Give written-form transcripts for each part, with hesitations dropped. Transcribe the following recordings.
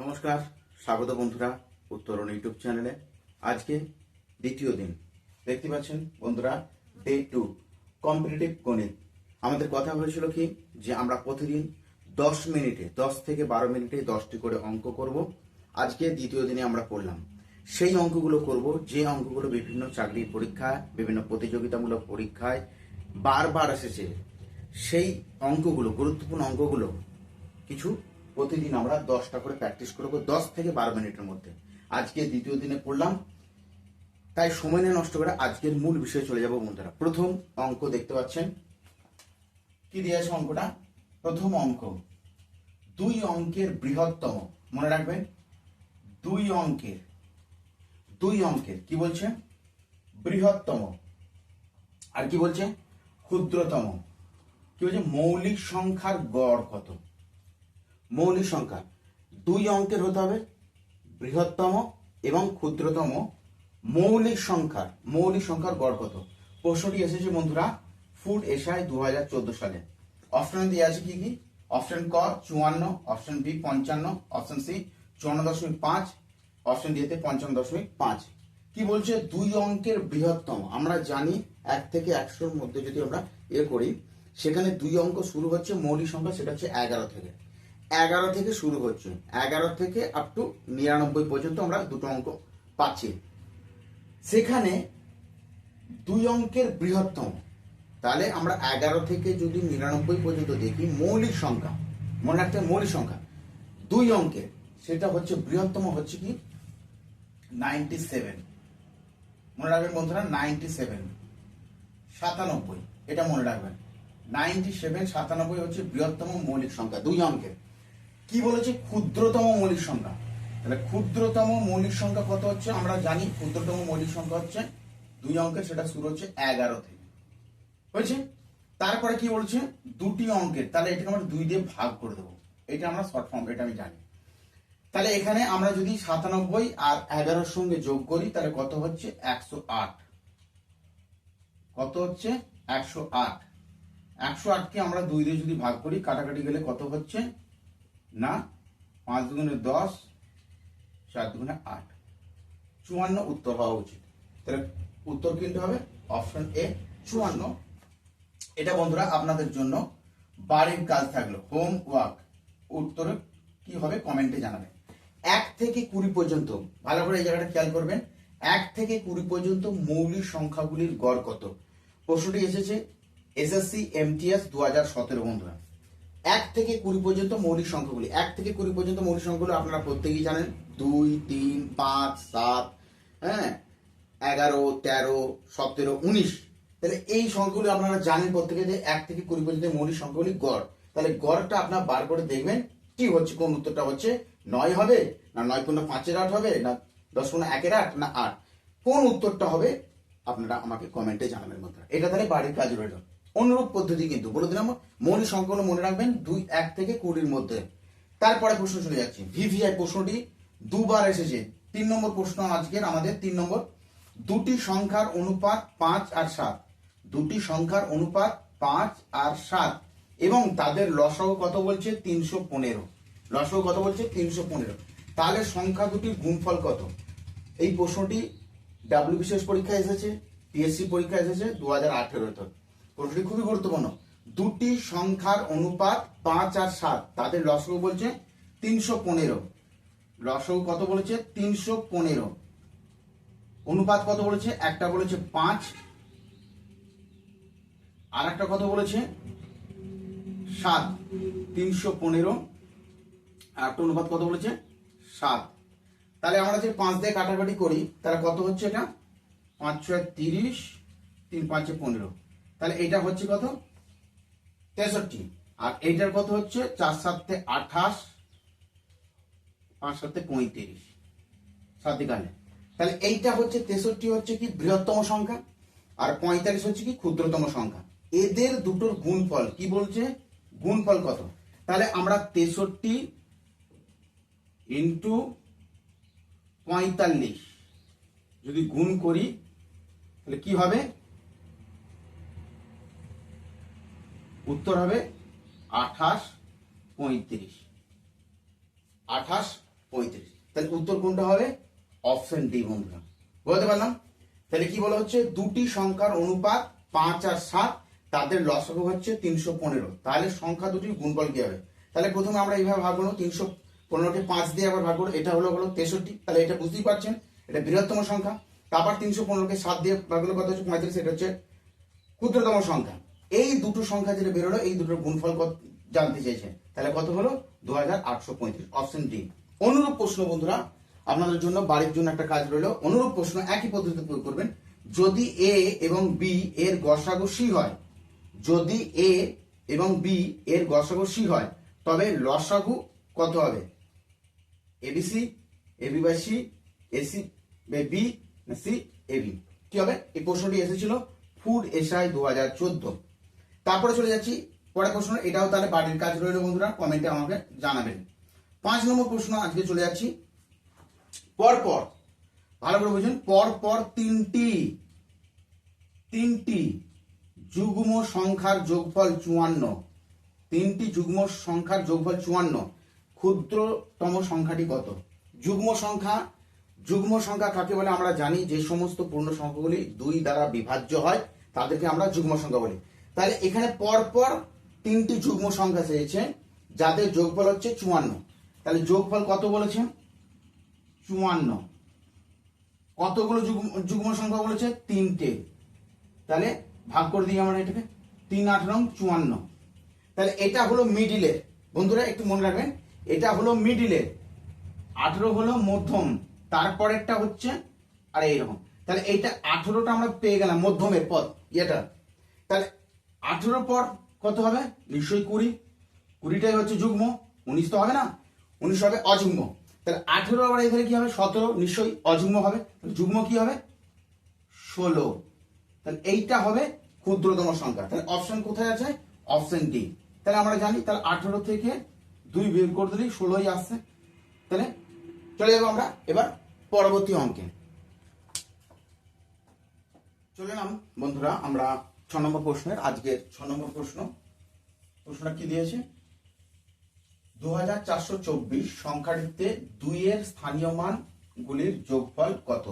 নমস্কার, স্বাগত বন্ধুরা উত্তরণ ইউটিউব চ্যানেলে। আজকে দ্বিতীয় দিন দেখতে পাচ্ছেন বন্ধুরা, ডে 2 কম্পিটিটিভ গণিত। আমাদের কথা হয়েছিল কি যে আমরা প্রতিদিন 10 মিনিটে 10 থেকে 12 মিনিটে 10টি করে অঙ্ক করব। আজকে দ্বিতীয় দিনে আমরা পড়লাম সেই অঙ্কগুলো করব যে অঙ্কগুলো বিভিন্ন চাকরির পরীক্ষায়, বিভিন্ন প্রতিযোগিতামূলক পরীক্ষায় বারবার এসেছে। সেই অঙ্কগুলো, গুরুত্বপূর্ণ অঙ্কগুলো কিছু প্রতিদিন আমরা 10টা করে প্র্যাকটিস করবো 10 থেকে 12 মিনিটের মধ্যে। আজকে দ্বিতীয় দিনে পড়লাম, তাই সময় নিয়ে নষ্ট করে আজকের মূল বিষয়ে চলে যাব বন্ধুরা। প্রথম অঙ্ক দেখতে পাচ্ছেন, কি দিয়েছে অঙ্কটা? প্রথম অঙ্ক, 2 অঙ্কের বৃহত্তম, মনে রাখবেন 2 অঙ্কের কি বলছে? বৃহত্তম। আর কি বলছে? ক্ষুদ্রতম। কি বলছে? মৌলিক সংখ্যার গড় কত? মৌলিক সংখ্যা 2 অঙ্কের হতে হবে, বৃহত্তম এবং ক্ষুদ্রতম মৌলিক সংখ্যার গড় কত? প্রশ্নটি এসেছে বন্ধুরা ফুড এশিয়ায় 2014 সালে। অপশন দিয়ে আছে কি কি? অপশন ক 54, option B 55, option C 54.5, option D তে 55.5। কি বলছে? 2 অঙ্কের বৃহত্তম। আমরা জানি 1 থেকে 100-র মধ্যে যদি আমরা করি, সেখানে 2 অঙ্ক শুরু হচ্ছে মৌলিক সংখ্যা, সেটা হচ্ছে 11 থেকে শুরু হচ্ছে, 11 থেকে আপ টু 99 পর্যন্ত আমরা দুটো অঙ্ক পাচ্ছি। সেখানে 2 অঙ্কের বৃহত্তম, তাহলে আমরা 11 থেকে যদি 99 পর্যন্ত দেখি, মৌলিক সংখ্যা, মনে রাখতে মৌলিক সংখ্যা 2 অঙ্কের, সেটা হচ্ছে বৃহত্তম হচ্ছে কি 97। মনে রাখবেন বন্ধুরা 97, 97, এটা মনে রাখবেন 97, 97 হচ্ছে বৃহত্তম মৌলিক সংখ্যা 2 অঙ্কের। কি বলেছে? ক্ষুদ্রতম মৌলিক সংখ্যা। তাহলে ক্ষুদ্রতম মৌলিক সংখ্যা কত হচ্ছে? আমরা জানি ক্ষুদ্রতম মৌলিক সংখ্যা হচ্ছে 2 অঙ্কের, সেটা শুরু হচ্ছে 11 থেকে, হয়েছে। তারপরে কি বলছে? 2টি অঙ্কের, তাহলে এটাকে আমরা 2 দিয়ে ভাগ করে দেবো, এটা আমরা শর্ট ফর্ম, এটা আমি জানি। তাহলে এখানে আমরা যদি 97 আর 11-র সঙ্গে যোগ করি, তাহলে কত হচ্ছে? 108। কত হচ্ছে? 108। 108কে আমরা 2 দিয়ে যদি ভাগ করি, কাটাকাটি গেলে কত হচ্ছে না 5 দুগুণে 10, 4 দুগুণে 8, 54 উত্তর হওয়া উচিত। তাহলে উত্তর কিন্তু হবে অপশন এ 54। এটা বন্ধুরা আপনাদের জন্য বাড়ির কাজ থাকলো, হোম ওয়ার্ক। উত্তর কি হবে কমেন্টে জানাবেন। 1 থেকে 20 পর্যন্ত, ভালো করে এই জায়গাটা খেয়াল করবেন, 1 থেকে 20 পর্যন্ত মৌলিক সংখ্যাগুলির গড় কত? প্রশ্নটি এসেছে এসএসসি এমটিএস 2017 বন্ধুরা। 1 থেকে 20 পর্যন্ত মৌলিক সংখ্যাগুলি, 1 থেকে 20 পর্যন্ত মৌলিক সংখ্যাগুলো আপনারা প্রত্যেকেই জানেন, 2, 3, 5, 7, হ্যাঁ, 11, 13, 17, 19। তাহলে এই সংখ্যাগুলি আপনারা জানেন প্রত্যেকে যে 1 থেকে 20 পর্যন্ত মৌলিক সংখ্যাগুলি গড়। তাহলে গড়টা আপনার বার করে দেখবেন কি হচ্ছে, কোন উত্তরটা হচ্ছে 9 হবে, না 9 পূর্ণ 5-এর 8 হবে, না 10 পূর্ণ 1-এর 8, না 8। কোন উত্তরটা হবে আপনারা আমাকে কমেন্টে জানাবেন বন্ধুরা। এটা তাহলে বাড়ির কাজ রইল। অনুরূপ পদ্ধতি কিন্তু বলে দিলাম, মৌলিক সংখ্যাগুলো মনে রাখবেন 1 থেকে 20-র মধ্যে। তারপরে প্রশ্ন চলে যাচ্ছি, ভিভিআই প্রশ্নটি 2বার এসেছে। 3 নম্বর প্রশ্ন আজকের আমাদের, 3 নম্বর, 2টি সংখ্যার অনুপাত 5 আর 7, 2টি সংখ্যার অনুপাত 5 আর 7 এবং তাদের লসাগু কত বলছে? 315। লসাগু কত বলছে? 315। তাহলে সংখ্যা দুটির গুণফল কত? এই প্রশ্নটি ডাব্লিউবিসিএস পরীক্ষায় এসেছে, পিএসসি পরীক্ষায় এসেছে 2018-তে। প্রশ্নটি খুবই গুরুত্বপূর্ণ। 2টি সংখ্যার অনুপাত 5 আর 7, তাদের লসাগু বলছে 315। লসাগু কত বলেছে? 315। অনুপাত কত বলেছে? একটা বলেছে 5, আর একটা কত বলেছে? 7। 315 আর একটা অনুপাত কত বলেছে? 7। তাহলে আমরা যদি 5 দিয়ে কাটাকাটি করি, তাহলে কত হচ্ছে? এটা 5 6 30, 3 5 15। তাহলে এটা হচ্ছে কত? 63। আর এইটার কত হচ্ছে? 4 7 28, 5 7 35, 7 কালে। তাহলে এইটা হচ্ছে 63 হচ্ছে কি বৃহত্তম সংখ্যা, আর 45 হচ্ছে কি ক্ষুদ্রতম সংখ্যা। এদের দুটোর গুণফল কি বলছে? গুণফল কত? তাহলে আমরা 63 ইন্টু 45 যদি গুণ করি, তাহলে কি হবে? উত্তর হবে 28 35। 28 35। তাহলে উত্তর কোনটা হবে? অপশন ডি বন্ধুরা। বলতে পারলাম? তাহলে কি বলা হচ্ছে, দুটি সংখ্যার অনুপাত 5 আর 7, তাদের লসাগু হচ্ছে 315। তাহলে সংখ্যা দুটির গুণফল কি হবে? তাহলে প্রথমে আমরা এইভাবে ভাগ করবো, 315কে 5 দিয়ে আবার ভাগ করবো, এটা হলো 63। তাহলে এটা বুঝতেই পারছেন এটা বৃহত্তম সংখ্যা। তারপর 315কে 7 দিয়ে ভাগ করলে কত হচ্ছে? 35। এটা হচ্ছে ক্ষুদ্রতম সংখ্যা। এই দুটো সংখ্যা যেটা বেরোলো, এই দুটোর গুণফল কত জানতে চেয়েছে। তাহলে কত হলো? 2835, অপশন ডি। অনুরূপ প্রশ্ন বন্ধুরা আপনাদের জন্য, বাড়ির জন্য একটা কাজ রইলো। অনুরূপ প্রশ্ন একই পদ্ধতিতে প্রয়োগ করবেন। যদি এ এবং বি এর গসাগু সি হয়, যদি এ এবং বি এর গসাগু সি হয়, তবে লসাগু কত হবে? ABC, AB by C, AC by B, C AB. কি হবে? এই প্রশ্নটি এসেছিল ফুড এসআই 2014। তারপরে চলে যাচ্ছি পরের প্রশ্ন। এটাও তাহলে বাড়ির কাজ রইল বন্ধুরা, কমেন্টে আমাকে জানাবেন। 5 নম্বর প্রশ্ন আজকে চলে যাচ্ছি। পরপর, ভালো করে বুঝুন, পরপর তিনটি যুগ্ম সংখ্যার যোগফল 54। তিনটি যুগ্ম সংখ্যার যোগফল 54। ক্ষুদ্রতম সংখ্যাটি কত? যুগ্ম সংখ্যা কাকে বলে আমরা জানি? যে সমস্ত পূর্ণ সংখ্যাগুলি 2 দ্বারা বিভাজ্য হয় তাদেরকে আমরা যুগ্ম সংখ্যা বলি। তাহলে এখানে পরপর তিনটি যুগ্ম সংখ্যা চেয়েছে যাদের যোগফল হচ্ছে 54। তাহলে যোগফল কত বলেছেন? 54। কতগুলো যুগ্ম সংখ্যা বলেছে? 3টে। তাহলে ভাগ করে দিই আমরা এটাকে, 3 8 নং 54। তাহলে এটা হলো মিডিলের, বন্ধুরা একটু মনে রাখবেন, এটা হলো মিডিলের, 18 হলো মধ্যম, তারপরেরটা হচ্ছে আর এইরকম। তাহলে এইটা 18টা আমরা পেয়ে গেলাম, মধ্যমের পদ এটা। তাহলে 18 পর কত হবে? নিশ্চয়ই 20। 20টাই হচ্ছে যুগ্ম, 19 তো হবে না, 19 হবে অযুগ্ম। তাহলে 18 আবার এখানে কি হবে? 17, নিশ্চয়ই অযুগ্ম হবে। যুগ্ম কি হবে? 16। তাহলে এইটা হবে ক্ষুদ্রতম সংখ্যা। তাহলে অপশন কোথায় আছে? Option D. তাহলে আমরা জানি, তাহলে 18 থেকে 2 বের করে দিলেই 16ই আসছে। তাহলে চলে যাবো আমরা এবার পরবর্তী অঙ্কে। চলে এলাম বন্ধুরা আমরা 6 নম্বর প্রশ্নের। আজকের 6 নম্বর প্রশ্নটা কি দিয়েছে? 2424 সংখ্যাটিতে 2 এর স্থানীয় মান গুলির যোগফল কত?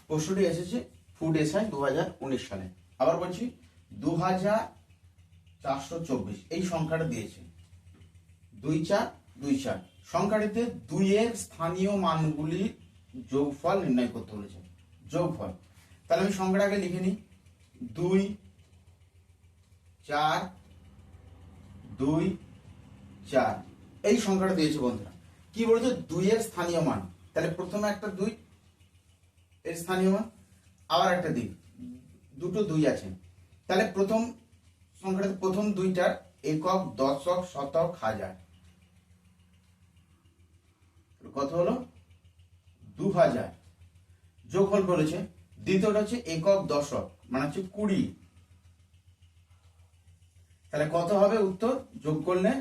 প্রশ্নটি এসেছে ফুড এসআই 2019 সালে। আবার বলছি 2424 এই সংখ্যাটা দিয়েছে 2424 সংখ্যাটিতে 2 এর স্থানীয় মানগুলির যোগফল নির্ণয় করতে বলেছে। যোগফল, তাহলে আমি সংখ্যাটা আগে লিখে নিই। 2 4 2 4 এই সংখ্যাটা দিয়েছে বন্ধুরা। কি বলেছে? 2 এর স্থানীয় মান। তাহলে প্রথমে একটা 2 এর স্থানীয় মান, আবার একটা দিক, দুটো 2 আছে। তাহলে প্রথম সংখ্যাটা, প্রথম 2টার একক, দশক, শতক, হাজার কত হলো? 2000। যোগফল বলেছে। দ্বিতীয়টা হচ্ছে একক, দশক, মানে হচ্ছে 20। তাহলে কত হবে উত্তর? যোগ করলে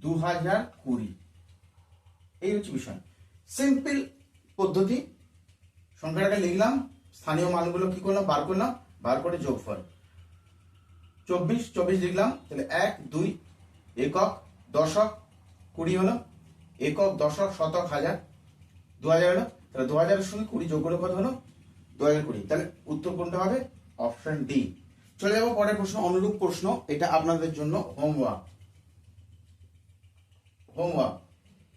2020। এই হচ্ছে বিষয়। সিম্পল পদ্ধতি। সংখ্যাটাকে লিখলাম, স্থানীয় মানগুলো কি করলাম? বার করলাম, বার করে যোগফল 24 লিখলাম। তাহলে 1 2 একক, দশক, 20 হলো, একক, দশক, শতক, হাজার, 2000 হলো। তাহলে 2000 এর সঙ্গে 20 যোগ করে কত হলো? 2020। তাহলে উত্তর কোনটা হবে? Option D. চলে যাবো পরের প্রশ্ন, অনুরূপ প্রশ্ন। এটা আপনাদের জন্য হোমওয়ার্ক।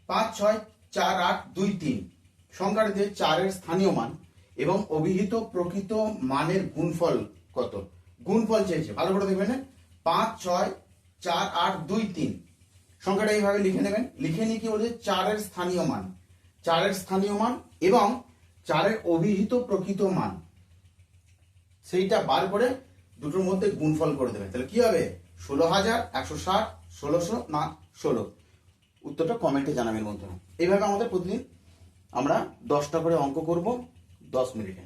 5 6 4 8 2 3 সংখ্যাটিতে 4 এর স্থানীয় মান এবং অভিহিত প্রকৃত মানের গুণফল কত? গুণফল চেয়েছে, ভালো করে দেখবেন। 5 6 4 8 2 3 সংখ্যাটা এইভাবে লিখে নেবেন। লিখে নিয়ে কি বলছে? 4 এর স্থানীয় মান, 4 এর স্থানীয় মান এবং 4 এর অভিহিত প্রকৃত মান, সেইটা বার করে দুটোর মধ্যে গুণফল করে দেবেন। তাহলে কি হবে? 16160, 1600 না 16? উত্তরটা কমেন্টে জানাবেন বন্ধুরা। এইভাবে আমাদের প্রতিদিন আমরা 10টা করে অঙ্ক করব 10 মিনিটে।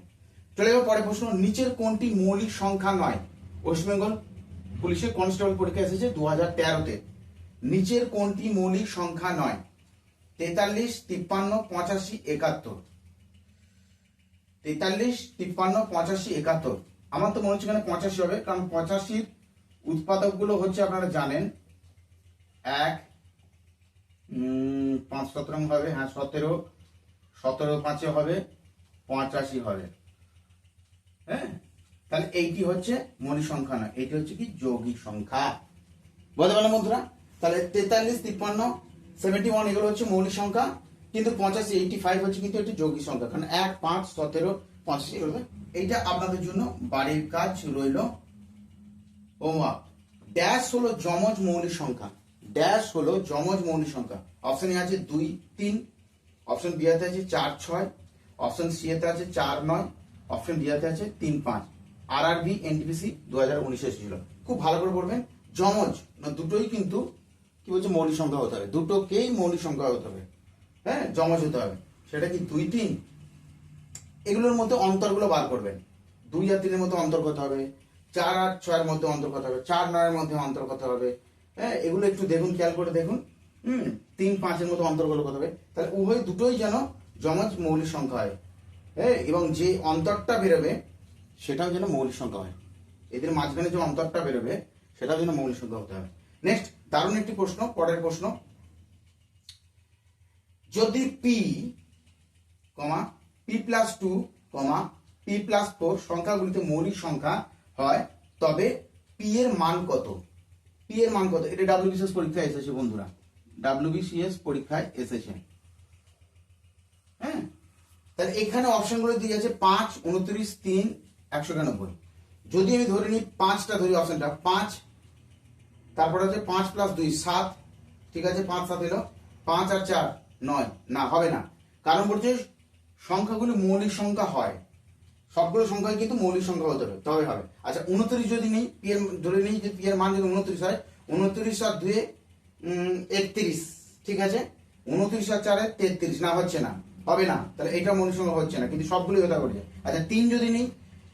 চলে যাবো পরের প্রশ্ন। নিচের কোনটি মৌলিক সংখ্যা নয়? ওয়েস্ট বেঙ্গল পুলিশের কনস্টেবল পরীক্ষা এসেছে 2013-তে। নিচের কোনটি মৌলিক সংখ্যা নয়? 43 53 85 71। 43 53 85 71। আমার তো মনে হচ্ছে এখানে 85 হবে, কারণ 85-র উৎপাদক গুলো হচ্ছে আপনারা জানেন 1 5 17 হবে, হ্যাঁ 17, 17 5 হবে 85 হবে। হ্যাঁ, তাহলে এইটি হচ্ছে মৌলিক সংখ্যা না, এইটি হচ্ছে কি যৌগিক সংখ্যা। বুঝতে পারলাম বন্ধুরা? তাহলে 43 53 71 এগুলো হচ্ছে মৌলিক সংখ্যা, কিন্তু 85 85 হচ্ছে কিন্তু একটি যৌগিক সংখ্যা, কারণ 1 5 17 85 এগুলো। এইটা আপনাদের জন্য বাড়ির কাজ রইল। হোমওয়ার্ক। ড্যাশ হলো যমজ মৌলিক সংখ্যা, ড্যাশ হলো যমজ মৌলিক সংখ্যা। অপশন এ আছে 2 3, অপশন বি তে আছে 4 6, অপশন সি তে আছে 4 9, অপশন ডি তে আছে 3 5। আরআরবি এনটিপিসি 2019 এসেছিল। খুব ভালো করে পড়বেন। যমজ না, দুটোই কিন্তু কি বলছে মৌলিক সংখ্যা হতে হবে, দুটোকেই মৌলিক সংখ্যা হতে হবে। হ্যাঁ, যমজ হতে হবে। সেটা কি 2 3, এগুলোর মধ্যে অন্তরগুলো বার করবেন। 2 আর 3 এর মধ্যে অন্তর কত হবে, 4 আর 6 এর মধ্যে অন্তর কত হবে, 4 9 এর মধ্যে অন্তর কত হবে। হ্যাঁ, এগুলো একটু দেখুন, খেয়াল করে দেখুন। 3 5 এর মধ্যে অন্তরগুলো কত হবে। তাহলে উভয় দুটোই যেন যমজ মৌলিক সংখ্যা হয়। হ্যাঁ, এবং যে অন্তরটা বেরোবে সেটাও যেন মৌলিক সংখ্যা হয়। এদের মাঝখানে যে অন্তরটা বেরোবে সেটাও যেন মৌলিক সংখ্যা হতে হবে। নেক্সট, দারুণ একটি প্রশ্ন, পরের প্রশ্ন। যদি পি প্লাস 2 পি প্লাস 4 সংখ্যাগুলিতে মৌলিক সংখ্যা হয়, তবে পি এর মান কত? পি এর মান কত? এটা ডাব্লিউবিসিএস পরীক্ষায় এসেছে বন্ধুরা, ডাব্লিউবিসিএস পরীক্ষায় এসেছে। হ্যাঁ, তাহলে এখানে অপশনগুলো দিয়ে আছে 5 29 3 191। যদি আমি ধরে নিই 5টা ধরি, অপশনটা 5, তারপর হচ্ছে 5 প্লাস 2 7, ঠিক আছে 5 7 এলো, 5 আর 4 9, না হবে না, কারণ বলছে সংখ্যাগুলি মৌলিক সংখ্যা হয়, সবগুলো সংখ্যাই কিন্তু মৌলিক সংখ্যা হতে হবে, তবে হবে। আচ্ছা 29 যদি নেই, পি এর ধরে নিই যে পি এর মান যদি 29 হয়, 29 আর 2 31, ঠিক আছে, 29 আর 4 33, না হচ্ছে না, হবে না, তাহলে এটা মৌলিক সংখ্যা হচ্ছে না, কিন্তু সবগুলোই হতে পারে। আচ্ছা 3 যদি নেই,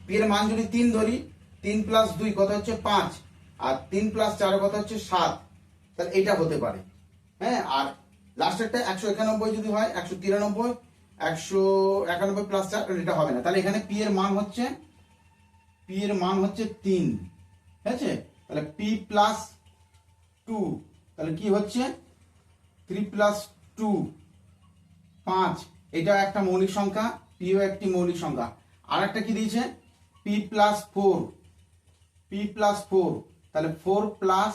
পি এর মান যদি 3 ধরি, 3 প্লাস 2 কত হচ্ছে 5, আর 3 প্লাস 4 কত হচ্ছে 7, তাহলে এটা হতে পারে। হ্যাঁ, আর লাস্টেরটা 191 যদি হয়, 193, 191 প্লাস 4, এটা হবে না, তাহলে এখানে পি এর মান হচ্ছে 3, ঠিক আছে, তাহলে পি প্লাস 2, তাহলে কি হচ্ছে 3 প্লাস 2 5, এটা একটা মৌলিক সংখ্যা, পিও একটি মৌলিক সংখ্যা। আর একটা কি দিয়েছে পি প্লাস 4, তাহলে 4 প্লাস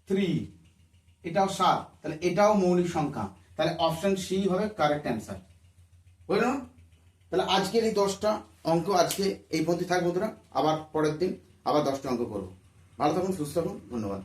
3, এটাও 7, তাহলে এটাও মৌলিক সংখ্যা, তাহলে অপশন সি হবে কারেক্ট অ্যান্সার। বুঝলেন? তাহলে আজকের এই 10টা অঙ্ক আজকে এই পর্যন্ত থাকবো বন্ধুরা, আবার পরের দিন আবার 10টা অঙ্ক করবো। ভালো থাকুন, সুস্থ থাকুন, ধন্যবাদ।